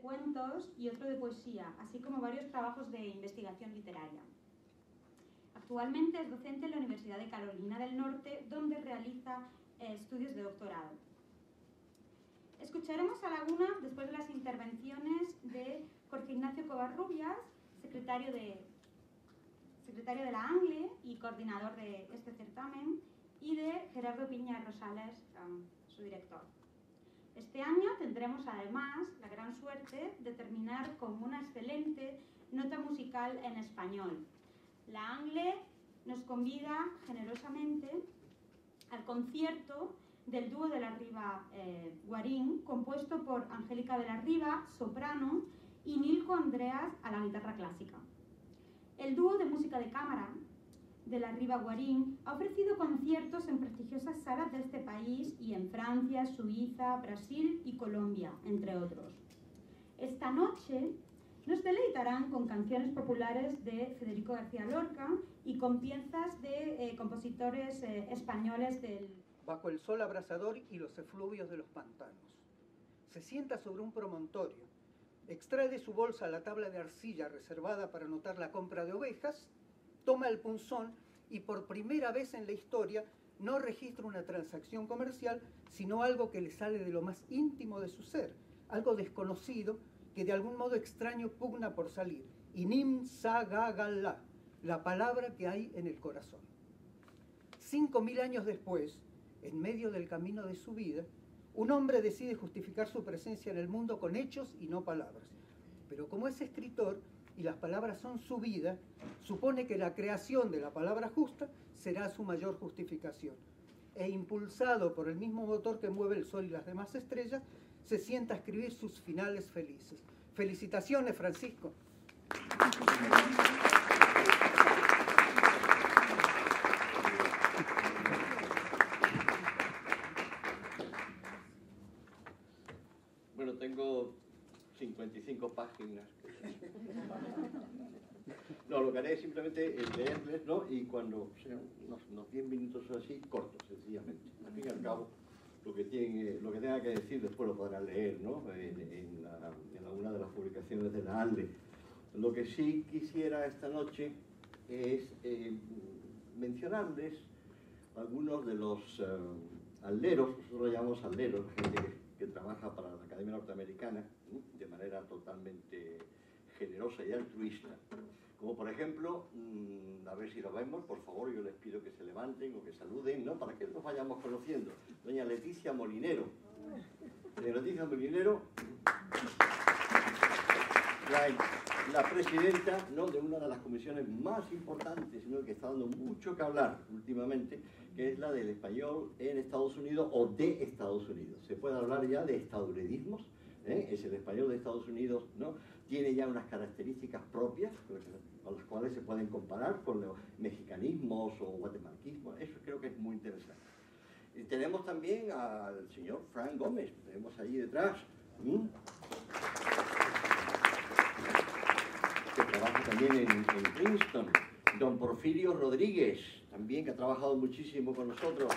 cuentos y otro de poesía, así como varios trabajos de investigación literaria. Actualmente es docente en la Universidad de Carolina del Norte, donde realiza estudios de doctorado. Escucharemos a Laguna después de las intervenciones de Jorge Ignacio Covarrubias, secretario de la ANGLE y coordinador de este certamen, y de Gerardo Piña Rosales, su director. Este año tendremos además la gran suerte de terminar con una excelente nota musical en español. La ANGLE nos convida generosamente al concierto del dúo de la Riva Guarín, compuesto por Angélica de la Riva, soprano, y Nilko Andreas a la guitarra clásica. El dúo de música de cámara de la Riva Guarín ha ofrecido conciertos en prestigiosas salas de este país y en Francia, Suiza, Brasil y Colombia, entre otros. Esta noche nos deleitarán con canciones populares de Federico García Lorca y con piezas de compositores españoles del... Bajo el sol abrasador y los efluvios de los pantanos. Se sienta sobre un promontorio, extrae de su bolsa la tabla de arcilla reservada para anotar la compra de ovejas, toma el punzón y por primera vez en la historia no registra una transacción comercial, sino algo que le sale de lo más íntimo de su ser, algo desconocido que de algún modo extraño pugna por salir. Inim sa ga ga la, la palabra que hay en el corazón. 5000 años después, en medio del camino de su vida, un hombre decide justificar su presencia en el mundo con hechos y no palabras. Pero como es escritor y las palabras son su vida, supone que la creación de la palabra justa será su mayor justificación. E impulsado por el mismo motor que mueve el sol y las demás estrellas, se sienta a escribir sus finales felices. Felicitaciones, Francisco. Bueno, tengo 55 páginas. No, lo que haré es simplemente leerles, ¿no? Y cuando sean unos 10 minutos o así, corto, sencillamente. Al fin y al cabo, lo que tenga que decir después lo podrán leer, ¿no? En alguna de las publicaciones de la ANLE. Lo que sí quisiera esta noche es mencionarles algunos de los alderos, nosotros lo llamamos alderos, gente que trabaja para la Academia Norteamericana, ¿no? De manera totalmente generosa y altruista. Como por ejemplo, a ver si lo vemos, por favor, yo les pido que se levanten o que saluden, ¿no? Para que nos vayamos conociendo. Doña Leticia Molinero. Doña Leticia Molinero, la presidenta, ¿no? De una de las comisiones más importantes, ¿no? Que está dando mucho que hablar últimamente, que es la del español en Estados Unidos o de Estados Unidos. Se puede hablar ya de estadounidismos, es el español de Estados Unidos, ¿no? Tiene ya unas características propias con las cuales se pueden comparar con los mexicanismos o guatemalquismos. Eso creo que es muy interesante. Y tenemos también al señor Frank Gómez, tenemos allí detrás, que trabaja también en Princeton. Don Porfirio Rodríguez, también, que ha trabajado muchísimo con nosotros,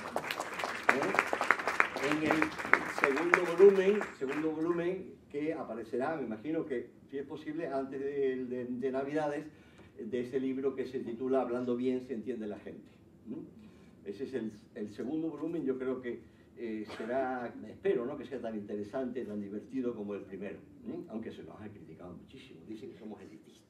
en el segundo volumen que aparecerá, me imagino que, si es posible, antes de Navidades, de ese libro que se titula Hablando bien se entiende la gente. Ese es el segundo volumen. Yo creo que será, espero, ¿no?, que sea tan interesante, tan divertido como el primero, aunque se nos ha criticado muchísimo, dicen que somos elitistas.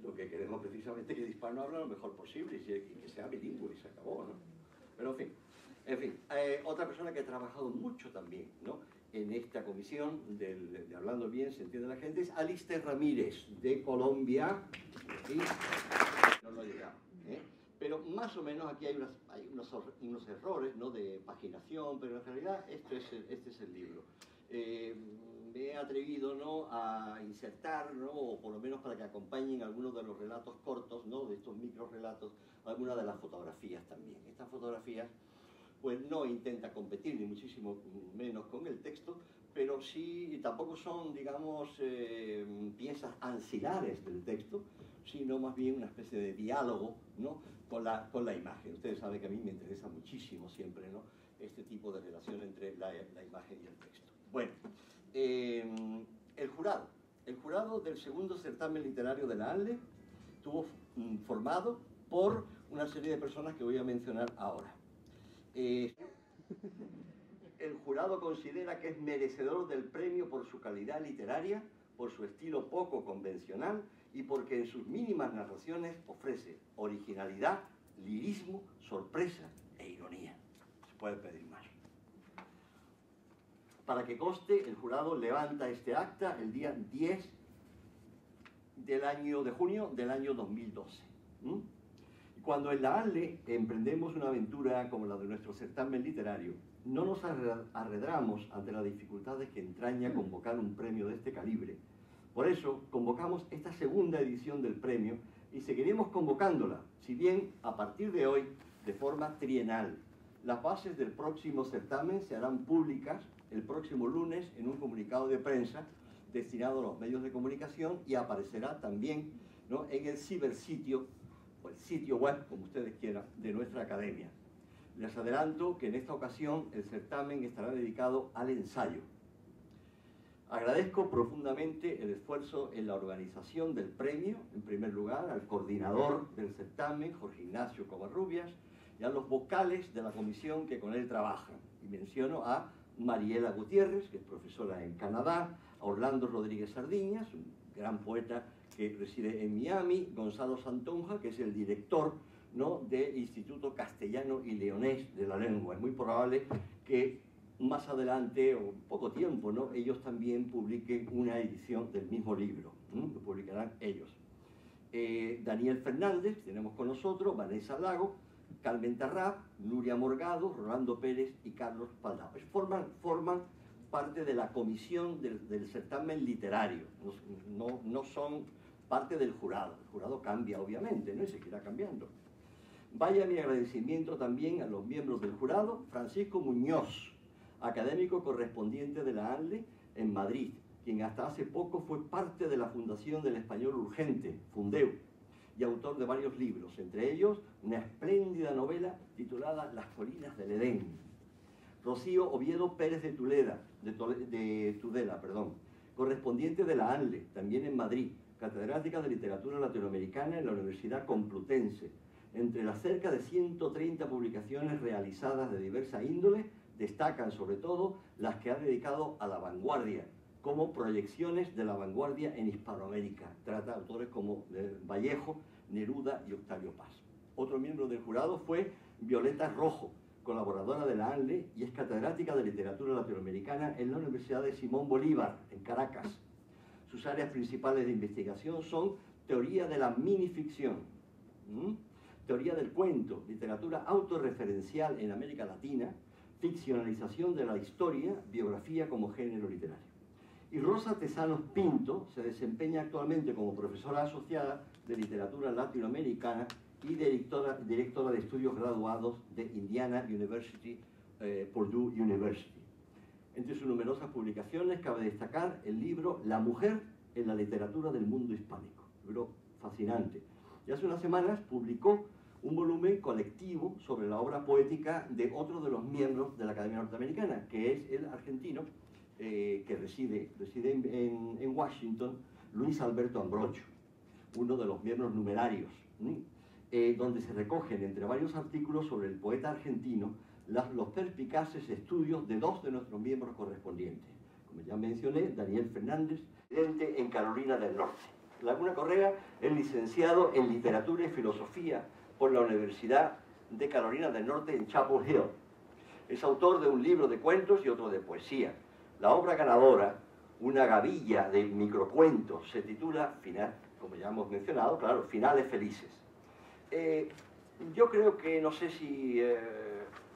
Lo que queremos precisamente es que el hispano hable lo mejor posible y que sea bilingüe y se acabó, ¿no? Pero en fin, otra persona que ha trabajado mucho también, ¿no?, en esta comisión de Hablando Bien se entiende la gente es Alister Ramírez, de Colombia. ¿Sí? No lo he llegado, pero más o menos aquí hay unos errores, ¿no?, de paginación, pero en realidad este es el libro. Me he atrevido, ¿no?, a insertar, ¿no?, o por lo menos para que acompañen algunos de los relatos cortos, ¿no?, de estos micro relatos, algunas de las fotografías también. Estas fotografías pues no intenta competir ni muchísimo menos con el texto, pero sí, tampoco son, digamos, piezas ancilares del texto, sino más bien una especie de diálogo, ¿no?, con la imagen. Ustedes saben que a mí me interesa muchísimo siempre, ¿no?, este tipo de relación entre la imagen y el texto. Bueno, el jurado del segundo certamen literario de la ANLE estuvo formado por una serie de personas que voy a mencionar ahora. El jurado considera que es merecedor del premio por su calidad literaria, por su estilo poco convencional y porque en sus mínimas narraciones ofrece originalidad, lirismo, sorpresa e ironía. Se puede pedir más. Para que conste, el jurado levanta este acta el día 10 de junio del año 2012. Cuando en la ANLE emprendemos una aventura como la de nuestro certamen literario, no nos arredramos ante las dificultades que entraña convocar un premio de este calibre. Por eso convocamos esta segunda edición del premio y seguiremos convocándola, si bien a partir de hoy de forma trienal. Las bases del próximo certamen se harán públicas el próximo lunes en un comunicado de prensa destinado a los medios de comunicación y aparecerá también, ¿no?, en el cibersitio o el sitio web, como ustedes quieran, de nuestra academia. Les adelanto que en esta ocasión el certamen estará dedicado al ensayo. Agradezco profundamente el esfuerzo en la organización del premio, en primer lugar al coordinador del certamen, Jorge Ignacio Covarrubias, y a los vocales de la comisión que con él trabajan. Y menciono a Mariela Gutiérrez, que es profesora en Canadá, a Orlando Rodríguez Sardiñas, un gran poeta que reside en Miami, Gonzalo Santonja, que es el director, ¿no?, del Instituto Castellano y Leonés de la Lengua. Es muy probable que más adelante, o poco tiempo, ¿no?, ellos también publiquen una edición del mismo libro. Lo publicarán ellos. Daniel Fernández, tenemos con nosotros, Vanessa Lago, Carmen Tarrap, Nuria Morgado, Rolando Pérez y Carlos Paldao. Forman parte de la comisión del certamen literario, no son parte del jurado. El jurado cambia, obviamente, ¿no?, y seguirá cambiando. Vaya mi agradecimiento también a los miembros del jurado: Francisco Muñoz, académico correspondiente de la ANLE en Madrid, quien hasta hace poco fue parte de la Fundación del Español Urgente, Fundeu, y autor de varios libros, entre ellos una espléndida novela titulada Las colinas del Edén. Rocío Oviedo Pérez de Tudela, correspondiente de la ANLE, también en Madrid, catedrática de Literatura Latinoamericana en la Universidad Complutense. Entre las cerca de 130 publicaciones realizadas de diversa índole, destacan sobre todo las que ha dedicado a la vanguardia, como Proyecciones de la vanguardia en Hispanoamérica. Trata autores como Vallejo, Neruda y Octavio Paz. Otro miembro del jurado fue Violeta Rojo, colaboradora de la ANLE y es catedrática de Literatura Latinoamericana en la Universidad de Simón Bolívar, en Caracas. Sus áreas principales de investigación son teoría de la minificción, teoría del cuento, literatura autorreferencial en América Latina, ficcionalización de la historia, biografía como género literario. Y Rosa Tesanos Pinto se desempeña actualmente como profesora asociada de literatura latinoamericana y directora de estudios graduados de Indiana University, Purdue University. Entre sus numerosas publicaciones cabe destacar el libro La mujer en la literatura del mundo hispánico, libro fascinante. Y hace unas semanas publicó un volumen colectivo sobre la obra poética de otro de los miembros de la Academia Norteamericana, que es el argentino que reside en Washington, Luis Alberto Ambrocho, uno de los miembros numerarios, donde se recogen entre varios artículos sobre el poeta argentino los perspicaces estudios de dos de nuestros miembros correspondientes. Como ya mencioné, Daniel Fernández, residente en Carolina del Norte. Laguna Correa es licenciado en Literatura y Filosofía por la Universidad de Carolina del Norte en Chapel Hill. Es autor de un libro de cuentos y otro de poesía. La obra ganadora, una gavilla de microcuentos, se titula, como ya hemos mencionado, claro, Finales Felices. Yo creo que, no sé si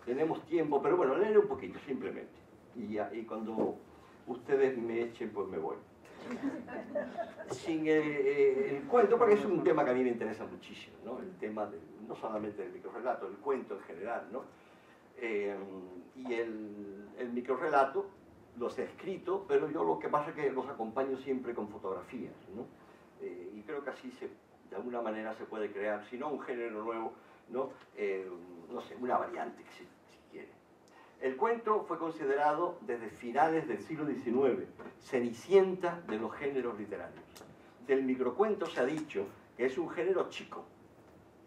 tenemos tiempo, pero bueno, leeré un poquito, simplemente. Y cuando ustedes me echen, pues me voy. Sin el cuento, porque es un tema que a mí me interesa muchísimo, ¿no? El tema no solamente del microrrelato, el cuento en general, ¿no? Y el microrrelato los he escrito, pero yo lo que pasa es que los acompaño siempre con fotografías, ¿no? Y creo que así de alguna manera se puede crear, si no un género nuevo, ¿no? No sé, una variante, si quiere. El cuento fue considerado desde finales del siglo XIX cenicienta de los géneros literarios. Del microcuento se ha dicho que es un género chico,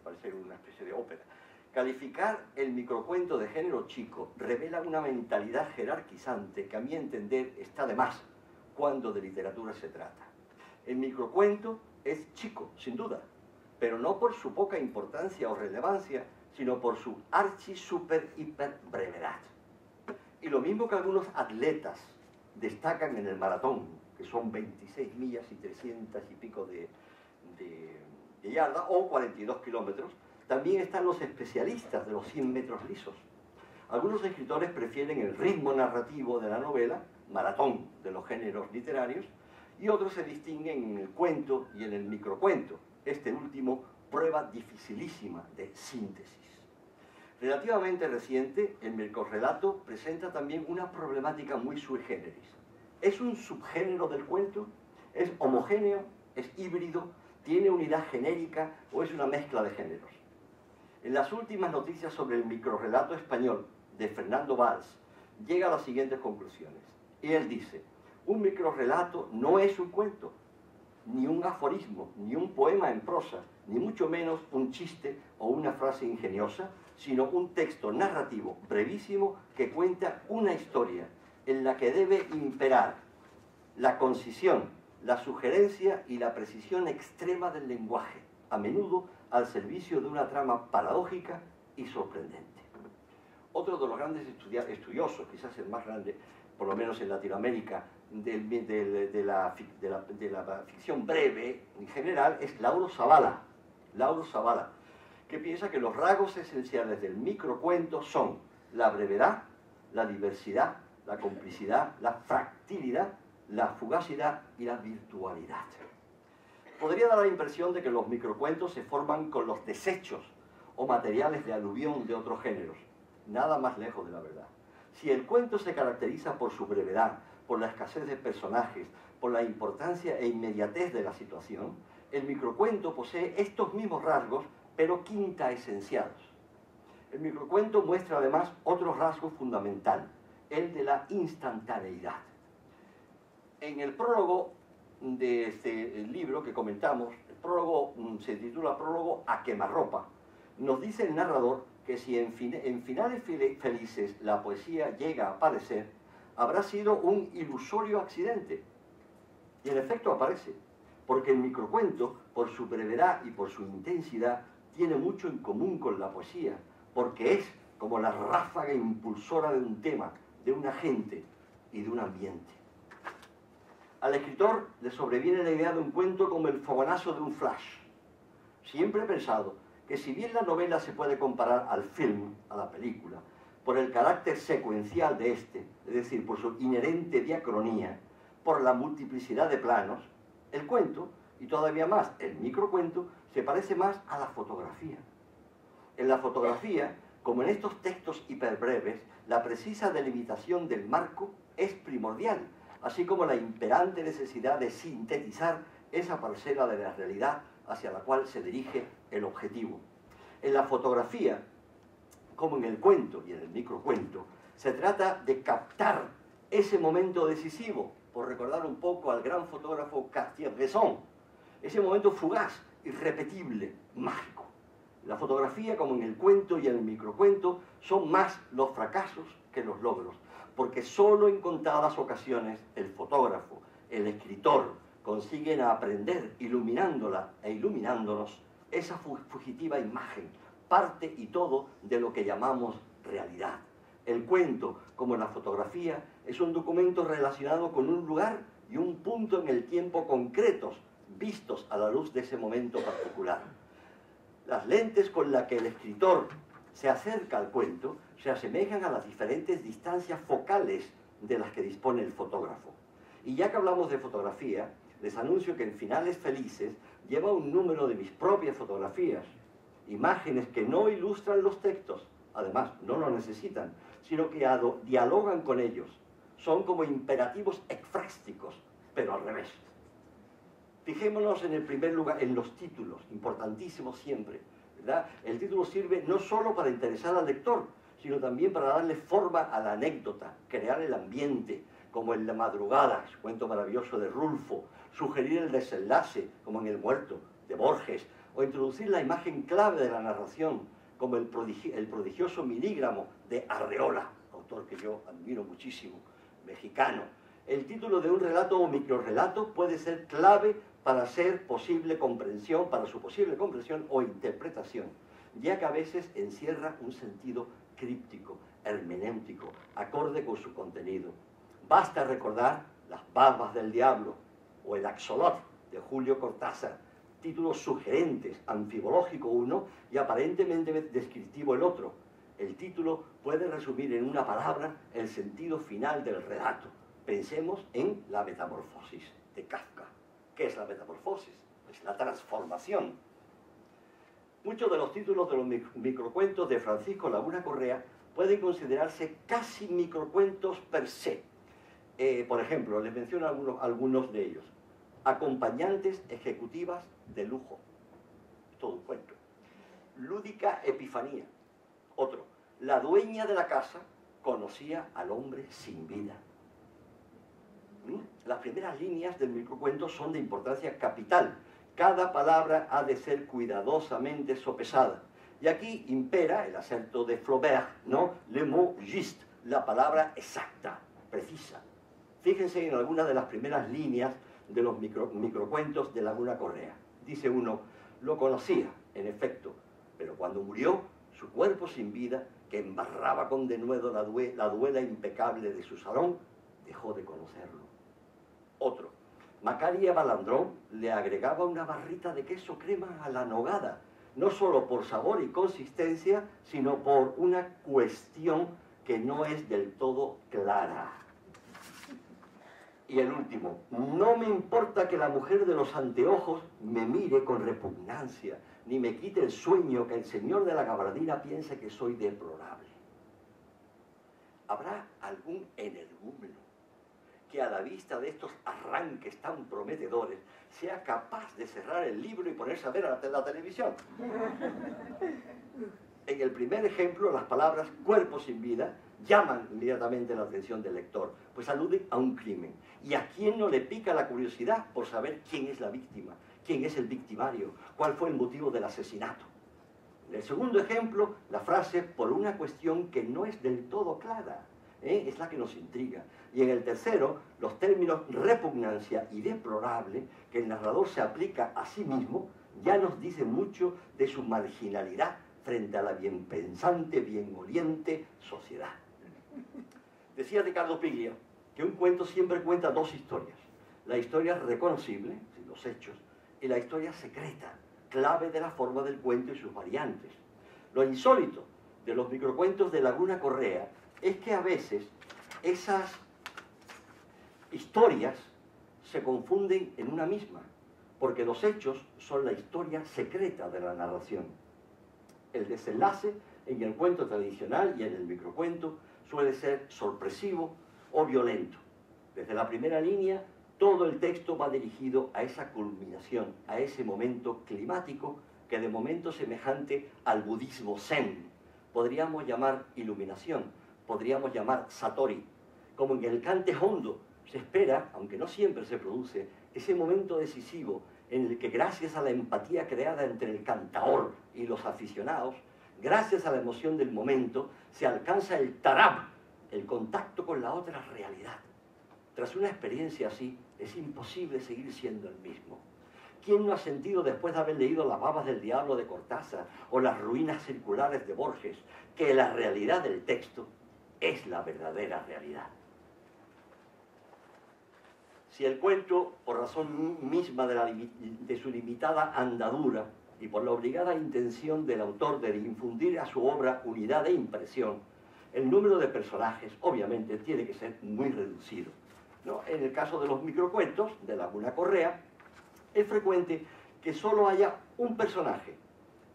parece una especie de ópera. Calificar el microcuento de género chico revela una mentalidad jerarquizante que a mi entender está de más cuando de literatura se trata. El microcuento es chico, sin duda, pero no por su poca importancia o relevancia, sino por su archi, super, hiper brevedad. Y lo mismo que algunos atletas destacan en el maratón, que son 26 millas y 300 y pico de yarda, o 42 kilómetros, también están los especialistas de los 100 metros lisos. Algunos escritores prefieren el ritmo narrativo de la novela, maratón de los géneros literarios, y otros se distinguen en el cuento y en el microcuento, este último prueba dificilísima de síntesis. Relativamente reciente, el microrrelato presenta también una problemática muy sui generis. ¿Es un subgénero del cuento? ¿Es homogéneo? ¿Es híbrido? ¿Tiene unidad genérica o es una mezcla de géneros? En las últimas noticias sobre el microrrelato español de Fernando Valls, llega a las siguientes conclusiones. Y él dice, un microrrelato no es un cuento, ni un aforismo, ni un poema en prosa, ni mucho menos un chiste o una frase ingeniosa, sino un texto narrativo brevísimo que cuenta una historia en la que debe imperar la concisión, la sugerencia y la precisión extrema del lenguaje, a menudo al servicio de una trama paradójica y sorprendente. Otro de los grandes estudiosos, quizás el más grande, por lo menos en Latinoamérica, de la ficción breve en general, es Lauro Zavala. Lauro Zavala, que piensa que los rasgos esenciales del microcuento son la brevedad, la diversidad, la complicidad, la fractilidad, la fugacidad y la virtualidad. Podría dar la impresión de que los microcuentos se forman con los desechos o materiales de aluvión de otros géneros. Nada más lejos de la verdad. Si el cuento se caracteriza por su brevedad, por la escasez de personajes, por la importancia e inmediatez de la situación, el microcuento posee estos mismos rasgos, pero quinta esenciados. El microcuento muestra además otro rasgo fundamental, el de la instantaneidad. En el prólogo de este libro que comentamos, el prólogo se titula Prólogo a quemarropa, nos dice el narrador que si en finales felices la poesía llega a aparecer, habrá sido un ilusorio accidente. Y en efecto aparece, porque el microcuento, por su brevedad y por su intensidad, tiene mucho en común con la poesía, porque es como la ráfaga impulsora de un tema, de una gente y de un ambiente. Al escritor le sobreviene la idea de un cuento como el fogonazo de un flash. Siempre he pensado que si bien la novela se puede comparar al film, a la película, por el carácter secuencial de este, es decir, por su inherente diacronía, por la multiplicidad de planos, el cuento, y todavía más el microcuento, se parece más a la fotografía. En la fotografía, como en estos textos hiperbreves, la precisa delimitación del marco es primordial, así como la imperante necesidad de sintetizar esa parcela de la realidad hacia la cual se dirige el objetivo. En la fotografía, como en el cuento y en el microcuento, se trata de captar ese momento decisivo, por recordar un poco al gran fotógrafo Cartier-Bresson, ese momento fugaz, irrepetible, mágico. La fotografía, como en el cuento y en el microcuento, son más los fracasos que los logros, porque solo en contadas ocasiones el fotógrafo, el escritor, consiguen aprender iluminándola e iluminándonos esa fugitiva imagen, parte y todo de lo que llamamos realidad. El cuento, como la fotografía, es un documento relacionado con un lugar y un punto en el tiempo concretos, vistos a la luz de ese momento particular. Las lentes con las que el escritor se acerca al cuento se asemejan a las diferentes distancias focales de las que dispone el fotógrafo. Y ya que hablamos de fotografía, les anuncio que en Finales Felices lleva un número de mis propias fotografías, imágenes que no ilustran los textos, además no lo necesitan, sino que dialogan con ellos. Son como imperativos ekfrásticos, pero al revés. Fijémonos en el primer lugar en los títulos, importantísimos siempre, ¿verdad? El título sirve no solo para interesar al lector, sino también para darle forma a la anécdota, crear el ambiente, como en La madrugada, su cuento maravilloso de Rulfo, sugerir el desenlace, como en El muerto, de Borges, o introducir la imagen clave de la narración, como el prodigioso Milígramo de Arreola, autor que yo admiro muchísimo, mexicano. El título de un relato o microrrelato puede ser clave para su posible comprensión o interpretación, ya que a veces encierra un sentido críptico, hermenéutico, acorde con su contenido. Basta recordar Las barbas del diablo o El axolot de Julio Cortázar, títulos sugerentes, anfibológico uno y aparentemente descriptivo el otro. El título puede resumir en una palabra el sentido final del relato. Pensemos en La metamorfosis de Kafka. ¿Qué es la metamorfosis? Pues la transformación. Muchos de los títulos de los microcuentos de Francisco Laguna Correa pueden considerarse casi microcuentos per se. Por ejemplo, les menciono algunos de ellos. Acompañantes ejecutivas de lujo. Todo un cuento. Lúdica epifanía. Otro. La dueña de la casa conocía al hombre sin vida. Las primeras líneas del microcuento son de importancia capital. Cada palabra ha de ser cuidadosamente sopesada. Y aquí impera el acerto de Flaubert, ¿no? Le mot juste, la palabra exacta, precisa. Fíjense en algunas de las primeras líneas de los microcuentos de Laguna Correa. Dice uno, lo conocía, en efecto, pero cuando murió, su cuerpo sin vida, que embarraba con denuedo la duela impecable de su salón, dejó de conocerlo. Otro, Macaria Balandrón le agregaba una barrita de queso crema a la nogada, no solo por sabor y consistencia, sino por una cuestión que no es del todo clara. Y el último, no me importa que la mujer de los anteojos me mire con repugnancia, ni me quite el sueño que el señor de la gabardina piense que soy deplorable. ¿Habrá algún energúmeno que a la vista de estos arranques tan prometedores sea capaz de cerrar el libro y ponerse a ver la televisión? En el primer ejemplo, las palabras cuerpo sin vida llaman inmediatamente la atención del lector, pues aluden a un crimen. ¿Y a quién no le pica la curiosidad por saber quién es la víctima, quién es el victimario, cuál fue el motivo del asesinato? En el segundo ejemplo, la frase por una cuestión que no es del todo clara, es la que nos intriga. Y en el tercero, los términos repugnancia y deplorable, que el narrador se aplica a sí mismo, ya nos dicen mucho de su marginalidad frente a la bien pensante, bien oliente sociedad. Decía Ricardo Piglia que un cuento siempre cuenta dos historias. La historia reconocible, los hechos, y la historia secreta, clave de la forma del cuento y sus variantes. Lo insólito de los microcuentos de Laguna Correa es que a veces esas historias se confunden en una misma, porque los hechos son la historia secreta de la narración. El desenlace en el cuento tradicional y en el microcuento suele ser sorpresivo o violento. Desde la primera línea, todo el texto va dirigido a esa culminación, a ese momento climático que de momento semejante al budismo zen podríamos llamar iluminación, podríamos llamar satori. Como en el cante hondo se espera, aunque no siempre se produce, ese momento decisivo en el que gracias a la empatía creada entre el cantaor y los aficionados, gracias a la emoción del momento, se alcanza el tarab, el contacto con la otra realidad. Tras una experiencia así, es imposible seguir siendo el mismo. ¿Quién no ha sentido después de haber leído Las babas del diablo de Cortázar o Las ruinas circulares de Borges, que la realidad del texto es la verdadera realidad? Si el cuento, por razón misma de su limitada andadura y por la obligada intención del autor de infundir a su obra unidad de impresión, el número de personajes, obviamente, tiene que ser muy reducido, ¿no? En el caso de los microcuentos de Laguna Correa, es frecuente que solo haya un personaje,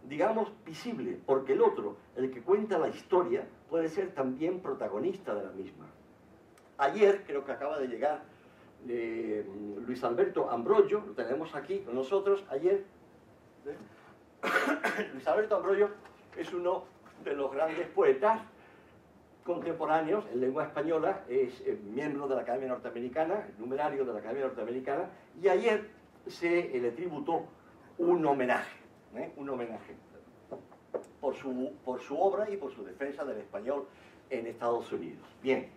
digamos, visible, porque el otro, el que cuenta la historia, puede ser también protagonista de la misma. Ayer, creo que acaba de llegar Luis Alberto Ambrogio, lo tenemos aquí con nosotros, ayer. Luis Alberto Ambrogio es uno de los grandes poetas contemporáneos en lengua española, es miembro de la Academia Norteamericana, el numerario de la Academia Norteamericana, y ayer se le tributó un homenaje por su obra y por su defensa del español en Estados Unidos. Bien,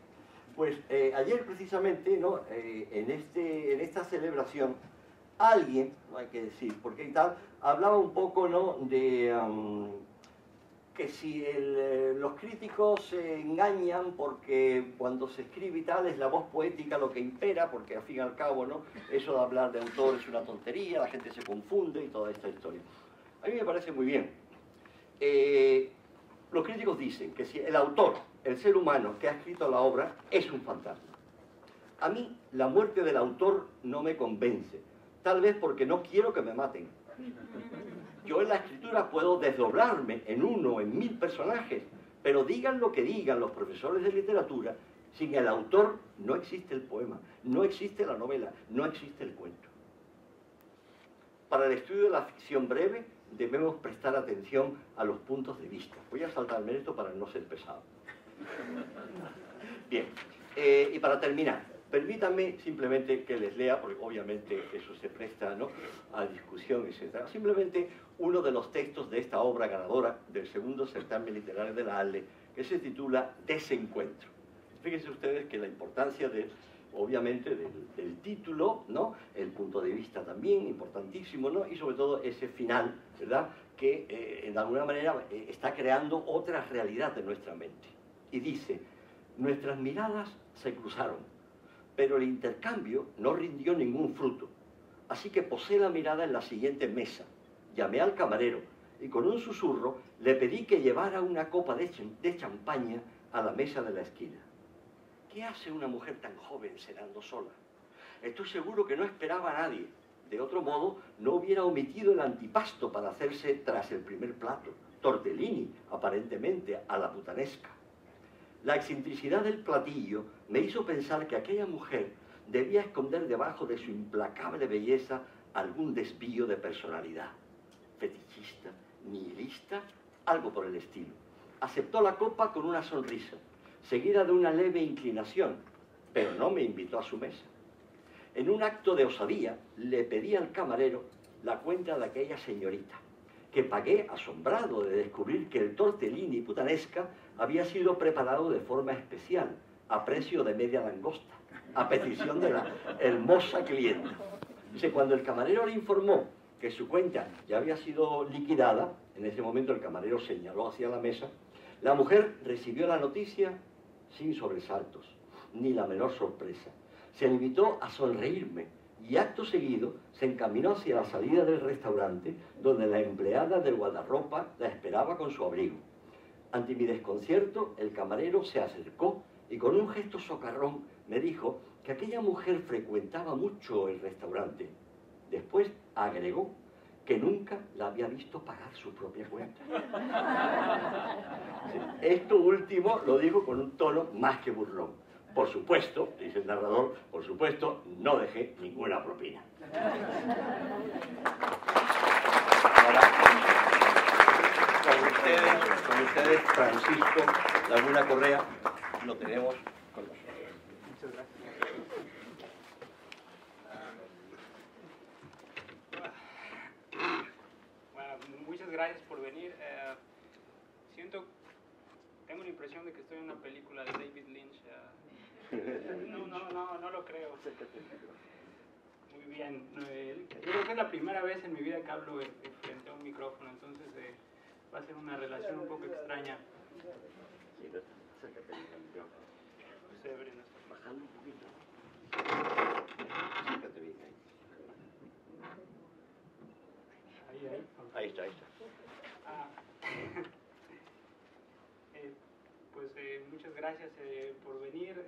pues ayer precisamente, ¿no? En esta celebración, alguien, no hay que decir por qué y tal, hablaba un poco, ¿no? de que si los críticos se engañan porque cuando se escribe y tal es la voz poética lo que impera, porque al fin y al cabo, ¿no? Eso de hablar de autor es una tontería, la gente se confunde y toda esta historia. A mí me parece muy bien. Los críticos dicen que si el autor, el ser humano que ha escrito la obra, es un fantasma. A mí la muerte del autor no me convence, tal vez porque no quiero que me maten. Yo en la escritura puedo desdoblarme en 1 o en 1000 personajes, pero digan lo que digan los profesores de literatura, sin el autor no existe el poema, no existe la novela, no existe el cuento. Para el estudio de la ficción breve debemos prestar atención a los puntos de vista. Voy a saltarme esto para no ser pesado. Bien, y para terminar, permítanme simplemente que les lea, porque obviamente eso se presta, ¿no? a discusión, etc. Simplemente uno de los textos de esta obra ganadora del segundo certamen literario de la ALE, que se titula Desencuentro. Fíjense ustedes que la importancia obviamente del título, ¿no? El punto de vista también, importantísimo, ¿no? Y sobre todo ese final, ¿verdad? Que de alguna manera está creando otra realidad de nuestra mente. Y dice, nuestras miradas se cruzaron, pero el intercambio no rindió ningún fruto. Así que posé la mirada en la siguiente mesa, llamé al camarero y con un susurro le pedí que llevara una copa de champaña a la mesa de la esquina. ¿Qué hace una mujer tan joven cenando sola? Estoy seguro que no esperaba a nadie. De otro modo, no hubiera omitido el antipasto para hacerse tras el primer plato, tortellini, aparentemente a la putanesca. La excentricidad del platillo me hizo pensar que aquella mujer debía esconder debajo de su implacable belleza algún desvío de personalidad. Fetichista, nihilista, algo por el estilo. Aceptó la copa con una sonrisa, seguida de una leve inclinación, pero no me invitó a su mesa. En un acto de osadía, le pedí al camarero la cuenta de aquella señorita, que pagué asombrado de descubrir que el tortellini putanesca había sido preparado de forma especial, a precio de media langosta, a petición de la hermosa clienta. Dice, cuando el camarero le informó que su cuenta ya había sido liquidada, en ese momento el camarero señaló hacia la mesa, la mujer recibió la noticia sin sobresaltos, ni la menor sorpresa. Se limitó a sonreírme y acto seguido se encaminó hacia la salida del restaurante donde la empleada del guardarropa la esperaba con su abrigo. Ante mi desconcierto, el camarero se acercó y con un gesto socarrón me dijo que aquella mujer frecuentaba mucho el restaurante. Después agregó que nunca la había visto pagar su propia cuenta. Esto último lo dijo con un tono más que burlón. Por supuesto, dice el narrador, por supuesto, no dejé ninguna propina. Ahora, con ustedes, Francisco Laguna Correa, lo tenemos con nosotros. Muchas gracias. Bueno, muchas gracias por venir. Tengo la impresión de que estoy en una película de David Lynch. No lo creo. Muy bien. Yo creo que es la primera vez en mi vida que hablo frente a un micrófono, entonces va a ser una relación un poco extraña. Bajando un poquito. Acércate bien ahí. Ahí está. Pues muchas gracias por venir.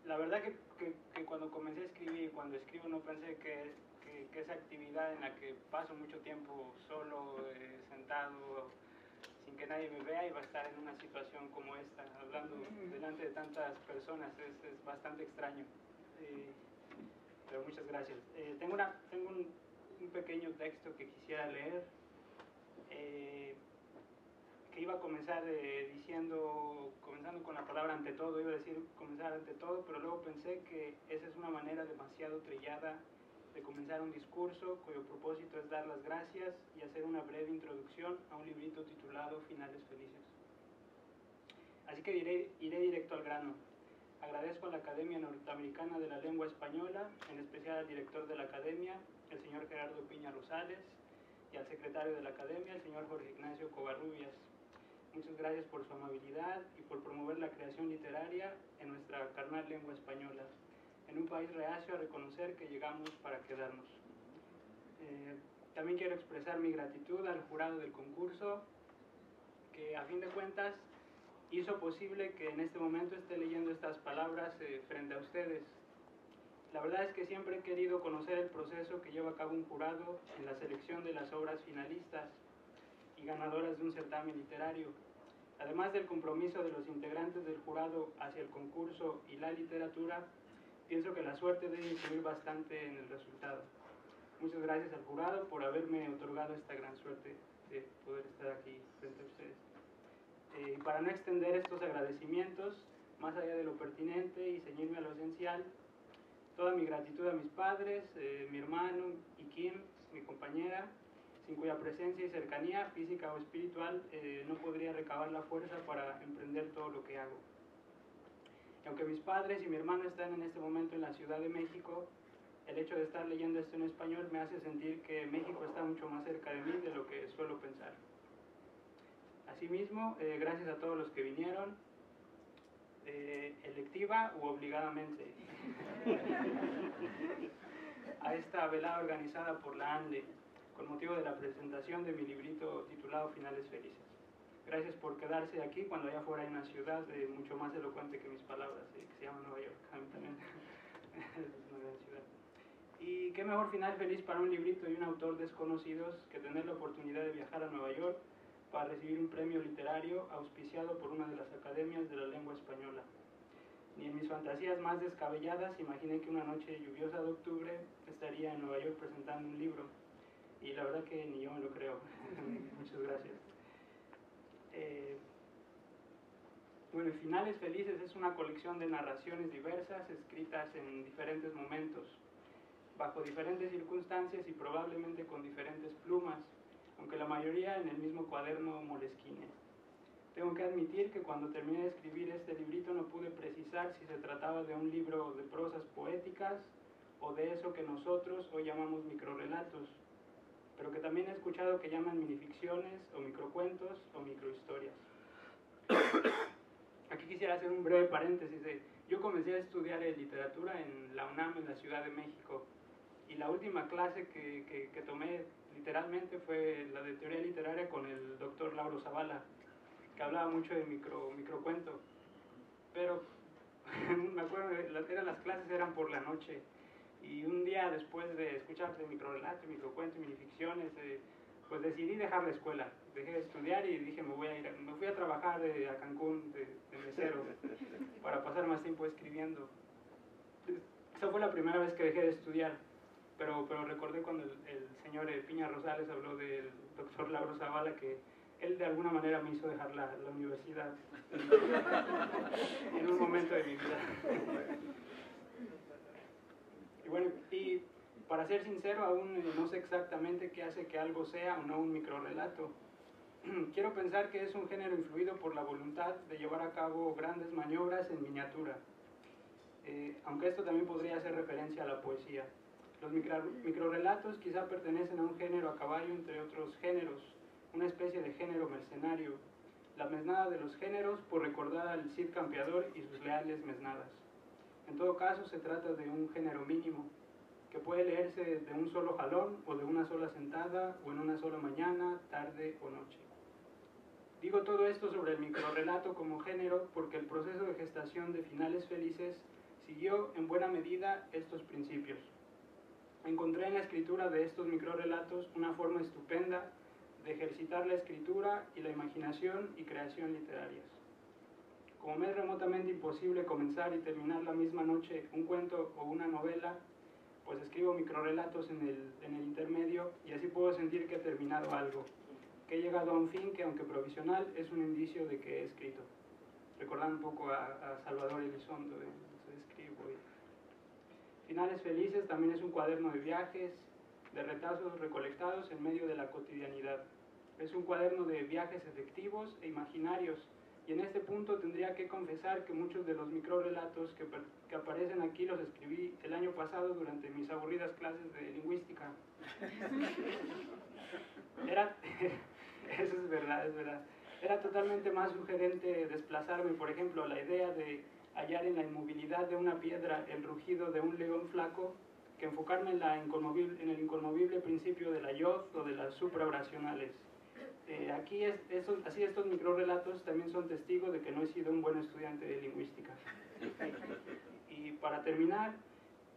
La verdad que cuando comencé a escribir, cuando escribo, no pensé que esa actividad en la que paso mucho tiempo solo, sentado, sin que nadie me vea, iba a estar en una situación como esta, hablando delante de tantas personas. Es bastante extraño. Pero muchas gracias. Tengo un pequeño texto que quisiera leer, iba a comenzar comenzando con la palabra ante todo, iba a decir comenzar ante todo, pero luego pensé que esa es una manera demasiado trillada de comenzar un discurso cuyo propósito es dar las gracias y hacer una breve introducción a un librito titulado Finales Felices. Así que iré directo al grano. Agradezco a la Academia Norteamericana de la Lengua Española, en especial al director de la Academia, el señor Gerardo Piña Rosales, y al secretario de la Academia, el señor Jorge Ignacio Covarrubias. Muchas gracias por su amabilidad y por promover la creación literaria en nuestra carnal lengua española, en un país reacio a reconocer que llegamos para quedarnos. También quiero expresar mi gratitud al jurado del concurso, que a fin de cuentas hizo posible que en este momento esté leyendo estas palabras frente a ustedes. La verdad es que siempre he querido conocer el proceso que lleva a cabo un jurado en la selección de las obras finalistas y ganadoras de un certamen literario. Además del compromiso de los integrantes del jurado hacia el concurso y la literatura, pienso que la suerte debe influir bastante en el resultado. Muchas gracias al jurado por haberme otorgado esta gran suerte de poder estar aquí frente a ustedes. Y para no extender estos agradecimientos, más allá de lo pertinente y ceñirme a lo esencial, toda mi gratitud a mis padres, mi hermano y Kim, mi compañera, sin cuya presencia y cercanía física o espiritual no podría recabar la fuerza para emprender todo lo que hago. Y aunque mis padres y mi hermano están en este momento en la Ciudad de México, el hecho de estar leyendo esto en español me hace sentir que México está mucho más cerca de mí de lo que suelo pensar. Asimismo, gracias a todos los que vinieron, electiva u obligadamente, a esta velada organizada por la ANLE, con motivo de la presentación de mi librito titulado Finales Felices. Gracias por quedarse aquí cuando allá afuera hay una ciudad mucho más elocuente que mis palabras, que se llama Nueva York. A mí también es una gran ciudad. Y qué mejor final feliz para un librito y un autor desconocidos que tener la oportunidad de viajar a Nueva York para recibir un premio literario auspiciado por una de las academias de la lengua española. Ni en mis fantasías más descabelladas imaginé que una noche lluviosa de octubre estaría en Nueva York presentando un libro. Y la verdad que ni yo me lo creo. Muchas gracias. Bueno, Finales Felices es una colección de narraciones diversas escritas en diferentes momentos, bajo diferentes circunstancias y probablemente con diferentes plumas, aunque la mayoría en el mismo cuaderno Moleskine. Tengo que admitir que cuando terminé de escribir este librito no pude precisar si se trataba de un libro de prosas poéticas o de eso que nosotros hoy llamamos microrrelatos, pero que también he escuchado que llaman minificciones o microcuentos o microhistorias. Aquí quisiera hacer un breve paréntesis. Yo comencé a estudiar literatura en la UNAM, en la Ciudad de México, y la última clase que tomé literalmente fue la de teoría literaria con el doctor Lauro Zavala, que hablaba mucho de microcuento, pero me acuerdo que las clases eran por la noche, y un día después de escuchar de microrelato, microcuento, minificciones, pues decidí dejar la escuela, dejé de estudiar y dije me fui a trabajar a Cancún de mesero para pasar más tiempo escribiendo. Esa fue la primera vez que dejé de estudiar, pero recordé cuando el señor Piña Rosales habló del doctor Lauro Zavala que él de alguna manera me hizo dejar la universidad en un momento de mi vida. Y bueno, y para ser sincero, aún no sé exactamente qué hace que algo sea o no un microrrelato. Quiero pensar que es un género influido por la voluntad de llevar a cabo grandes maniobras en miniatura, aunque esto también podría hacer referencia a la poesía. Los microrrelatos quizá pertenecen a un género a caballo entre otros géneros, una especie de género mercenario, la mesnada de los géneros por recordar al Cid Campeador y sus leales mesnadas. En todo caso se trata de un género mínimo, que puede leerse de un solo jalón o de una sola sentada o en una sola mañana, tarde o noche. Digo todo esto sobre el microrrelato como género porque el proceso de gestación de Finales Felices siguió en buena medida estos principios. Encontré en la escritura de estos microrrelatos una forma estupenda de ejercitar la escritura y la imaginación y creación literarias. Como me es remotamente imposible comenzar y terminar la misma noche un cuento o una novela, pues escribo microrrelatos en el intermedio y así puedo sentir que he terminado algo. que he llegado a un fin que, aunque provisional, es un indicio de que he escrito. Recordando un poco a Salvador Elizondo, escribo. Finales Felices también es un cuaderno de viajes, de retazos recolectados en medio de la cotidianidad. Es un cuaderno de viajes efectivos e imaginarios, y en este punto tendría que confesar que muchos de los microrelatos que aparecen aquí los escribí el año pasado durante mis aburridas clases de lingüística. Eso es verdad, es verdad. Era totalmente más sugerente desplazarme, por ejemplo, a la idea de hallar en la inmovilidad de una piedra el rugido de un león flaco, que enfocarme en el inconmovible principio de la yod o de las supraoracionales. Así estos microrelatos también son testigos de que no he sido un buen estudiante de lingüística. Y para terminar,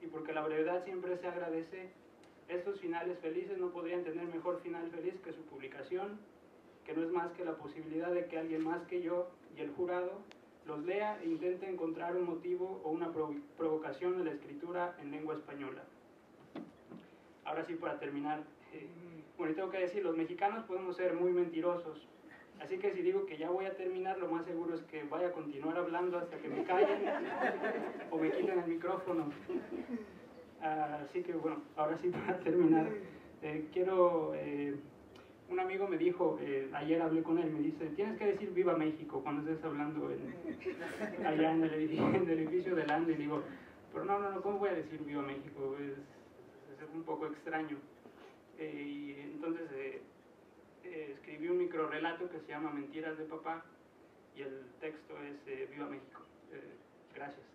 y porque la brevedad siempre se agradece, estos finales felices no podrían tener mejor final feliz que su publicación, que no es más que la posibilidad de que alguien más que yo y el jurado los lea e intente encontrar un motivo o una provocación en la escritura en lengua española. Ahora sí, para terminar, bueno, tengo que decir, los mexicanos podemos ser muy mentirosos, así que si digo que ya voy a terminar, lo más seguro es que vaya a continuar hablando hasta que me callen o me quiten el micrófono. Así que bueno, ahora sí, para terminar, un amigo me dijo, ayer hablé con él, me dice, tienes que decir Viva México cuando estés hablando allá en el edificio del Ande, y digo, pero no, ¿cómo voy a decir Viva México? Es un poco extraño. Y entonces escribí un microrelato que se llama Mentiras de Papá, y el texto es Viva México. Gracias.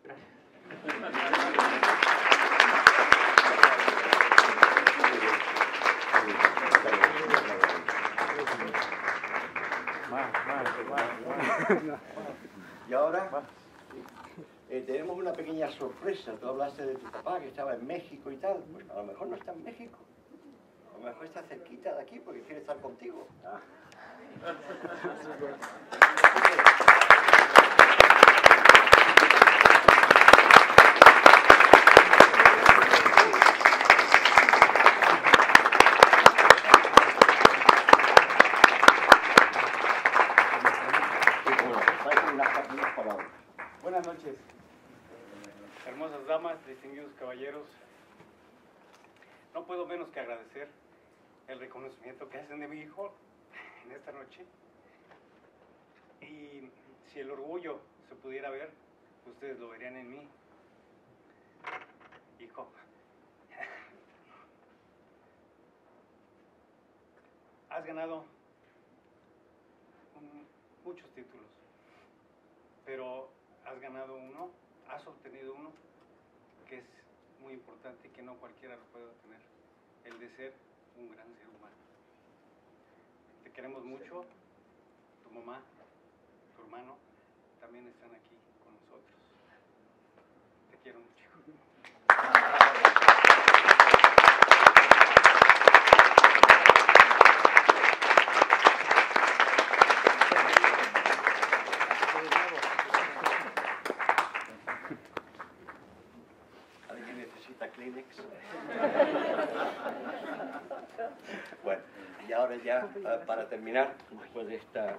Y ahora tenemos una pequeña sorpresa. Tú hablaste de tu papá que estaba en México y tal. Pues a lo mejor no está en México. A lo mejor está cerquita de aquí porque quiere estar contigo. Buenas noches, hermosas damas, distinguidos caballeros. No puedo menos que agradecer el reconocimiento que hacen de mi hijo en esta noche. Y si el orgullo se pudiera ver, ustedes lo verían en mí. Hijo, has ganado muchos títulos, pero has ganado uno, has obtenido uno que es muy importante y que no cualquiera lo puede obtener, el de ser un gran ser humano. Te queremos mucho, tu mamá, tu hermano también están aquí con nosotros. Te quiero mucho, hijo. ¿Alguien necesita Kleenex? Bueno, y ahora ya, para terminar, después de esta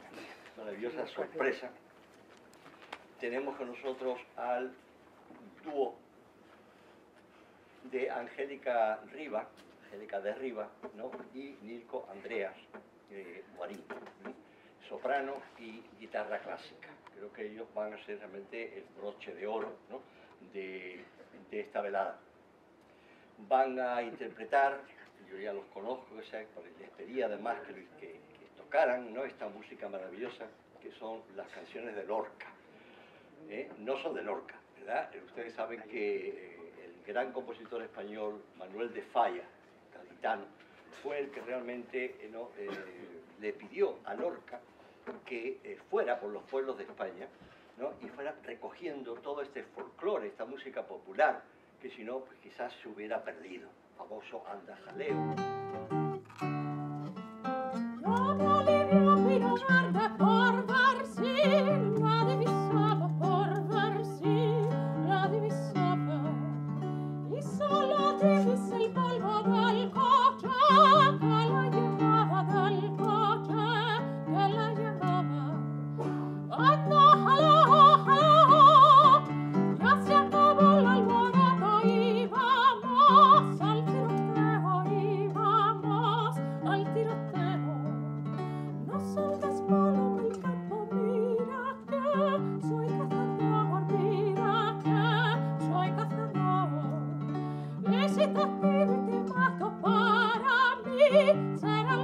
maravillosa sorpresa, tenemos con nosotros al dúo de Angélica de Riva, ¿no? Y Nilko Andreas Guarín, ¿no? Soprano y guitarra clásica. Creo que ellos van a ser realmente el broche de oro, ¿no? de esta velada. Van a interpretar, yo ya los conozco, les pedí además que tocaran, ¿no? Esta música maravillosa que son las canciones de Lorca. No son de Lorca, ¿verdad? Ustedes saben que el gran compositor español Manuel de Falla, gaditano, fue el que realmente le pidió a Lorca que fuera por los pueblos de España, ¿no? Y fuera recogiendo todo este folclore, esta música popular, que si no, pues quizás se hubiera perdido. Famoso Anda Jaleo. Il polvo del coccia, che la llamava del coccia. suenan